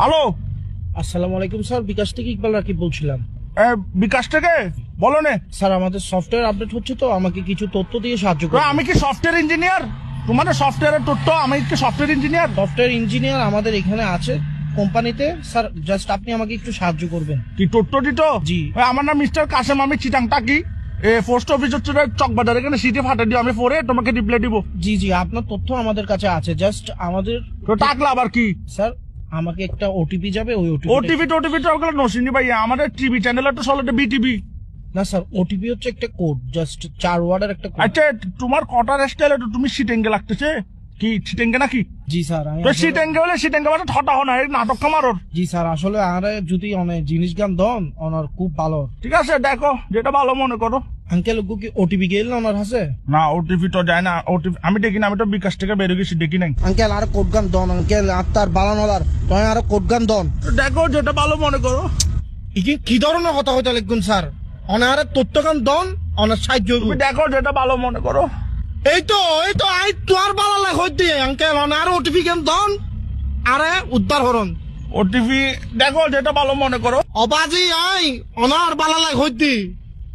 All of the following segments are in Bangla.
হ্যালো, আসসালামু আলাইকুম স্যার, বিকাশ থেকে ইকবাল রাকিব বলছিলাম। বিকাশ থেকে বলো নে। স্যার আমাদের সফটওয়্যার আপডেট হচ্ছে, তো আমাকে কিছু তথ্য দিয়ে সাহায্য করুন। আমি কি সফটওয়্যার ইঞ্জিনিয়ার? তোমাদের সফটওয়্যারের তথ্য, আমি কি সফটওয়্যার ইঞ্জিনিয়ার? সফটওয়্যার ইঞ্জিনিয়ার আমাদের এখানে আছে কোম্পানিতে। স্যার জাস্ট আপনি আমাকে একটু সাহায্য করবেন। কি তথ্য দিত? জি। আমার নাম মিস্টার কাসেম, আমি চিটাংটা কি পোস্ট অফিস হচ্ছে চকবাজার, এখানে সিটি ফাটা দিও, আমি পরে তোমাকে রিপ্লাই দিব। জি জি, আপনার তথ্য আমাদের কাছে আছে, জাস্ট আমাদের তো টাকলা আবার কি? স্যার আমাকে একটা ওটিপি যাবে, ওই ওটিপি ওগুলো নসিনি ভাই, আমাদের টিভি চ্যানেল তো চলে বিটিভি। না স্যার, ওটিপি হচ্ছে একটা কোড, জাস্ট 4 ওয়ার্ডের একটা কোড। আচ্ছা, তোমার কটার স্টাইলে তো তুমি সিটেঙ্গে লাগতেছে, কি সিটেঙ্গে নাকি? জি স্যার, তো সিটেঙ্গে হলে সিটেঙ্গে মানে ঠটা হনা, এই নাটক কামারর। জি স্যার, আসলে আরে যদি অনেক জিনিস গান দন ওনার খুব ভালো। ঠিক আছে, দেখো যেটা ভালো মনে করো। আঙ্কেল কি ওটিপি গেল না ওনার হাসে? না, ওটিপি তো যায় না, ওটিপি আমি দেখি না, আমি তো বিকাশ থেকে বেরো গেছি, দেখি নাই। আঙ্কেল আর কোড গান দন, আঙ্কেল আত্মার বালানলার তুমি আর কোড গান দন। দেখো যেটা ভালো মনে করো। কি ধরনের কথা হইতে লিখুন স্যার? অনারে তথ্য গান দন, অনার সাহায্য হইবো। তুমি দেখো যেটা ভালো মনে করো। এই তো আই তোর বালা লাগ হইতে আঙ্কেল অনার ওটিপি গান দন, আরে উদ্ধার হরন। ওটিপি দেখো যেটা ভালো মনে করো। অবাজি আই অনার বালা লাগ হইতে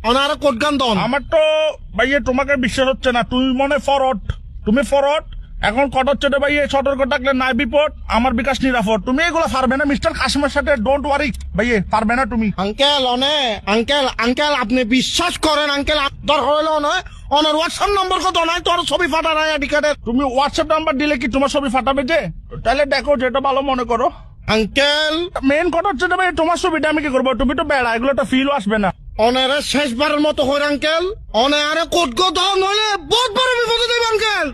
অনার কোড গান দন। আমার তো ভাইয়ে তোমাকে বিশ্বাস হচ্ছে না, তুমি মনে ফরওয়ার্ড, তুমি ফরওয়ার্ড। এখন কট হচ্ছে রে ভাইয়ে, সতর্ক থাকলে নাই বিপদ, আমার বিকাশ নিরাপদ। তুমি এগুলো পারবে না মিস্টার কাশিমের সাথে, ডোন্ট ওয়ারি ভাইয়ে, পারবে না তুমি। আঙ্কেল আঙ্কেল আপনি বিশ্বাস করেন আঙ্কেল, দর হইলো না অনার হোয়াটসঅ্যাপ নম্বর কত নাই, তোর ছবি ফাটা নাই আইডি কার্ডের। তুমি হোয়াটসঅ্যাপ নাম্বার দিলে কি তোমার ছবি ফাটাবে যে? তাহলে দেখো যেটা ভালো মনে করো। আঙ্কেল মেন কথা হচ্ছে ভাই, তোমার ছবিটা আমি কি করবো? তুমি তো বেড়া, এগুলো তো ফিলও আসবে না। অনারে শেষবারের মতো হই আঙ্কেল, অনারে কোড গো নইলে বহুত বড় বিপদে দেব আঙ্কেল।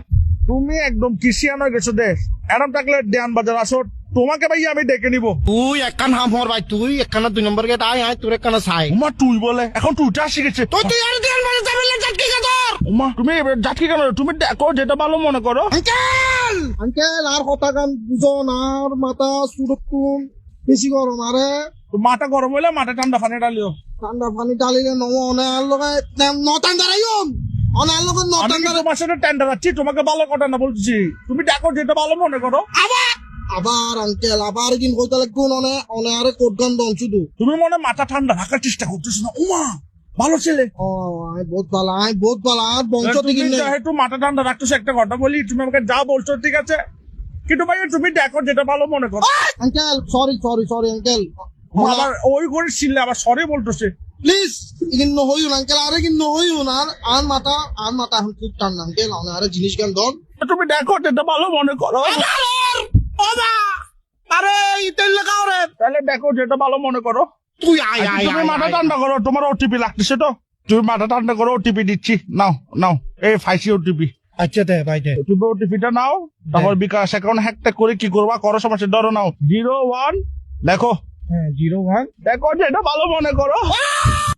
তুমি একদম কিসিয়ান হয়ে গেছো দেশ। এরম থাকলে দেয়ান বাজার আসো, তোমাকে ভাই আমি ডেকে নিবো। তুই একখান হাম হর ভাই, তুই একখানা 2 নম্বর গেট আয় তোর একখানা চাই। উমা তুই বলে, এখন তুইটা শিখেছে। তুই আর দেন মানে যাবেন জাটকি গাদর। উমা তুমি যাচ্ছি কেন? তুমি দেখো যেটা ভালো মনে করো। আঙ্কেল আর কথা গান বুঝন, আর মাথা সুরক্ষণ বেশি গরম, আরে মাথা গরম হইলে মাথা ঠান্ডা পানি ডালিও। ঠান্ডা পানি ডালিলে নম অনার লগে নটান দাঁড়াইম, অনার লগে আমি নটান কি তোমার সাথে টেন্ডার আছি? তোমাকে ভালো কথা না বলছি, তুমি দেখো যেটা ভালো মনে করো। আবার আঙ্কেল আবার কিন কইতে লাগুন, অনারে কোড গান দন শুধু। তুমি মনে মাথা ঠান্ডা রাখার চেষ্টা করতেছো না? উমা ভালো ছেলে। ও আই বহুত ভালো আর বংশ তুমি থেকে যেহেতু মাথা ঠান্ডা রাখতেছো, একটা কথা বলি, তুমি আমাকে যা বলছো ঠিক আছে, কিন্তু ভাই তুমি দেখো যেটা ভালো মনে করো। আঙ্কেল সরি আঙ্কেল, আবার ওই করে ছিললে আবার সরি বলতেছে। প্লিজ ইগিন নহইউন আঙ্কেল, আরে কিন নহইউন, আর মাথা এখন খুব ঠান্ডা আঙ্কেল, আরে জিনিস গান দন। তুমি দেখো যেটা ভালো মনে করো। আরে ইতেল লাগাও রে, তাহলে দেখো যেটা ভালো মনে করো। তুই আয় তুমি মাথা ঠান্ডা করো, তোমার ওটিপি লাগতেছে তো, তুমি মাথা ঠান্ডা করো, ওটিপি দিচ্ছি, নাও এই ফাইসি ওটিপি। আচ্ছা দে ভাই দে। তুমি ওটিপিটা নাও, তারপর বিকাশ অ্যাকাউন্ট হ্যাকটা করে কি করবা করো, সমস্যা ধরো নাও 01 দেখো। হ্যাঁ 01 দেখো যেটা ভালো মনে করো।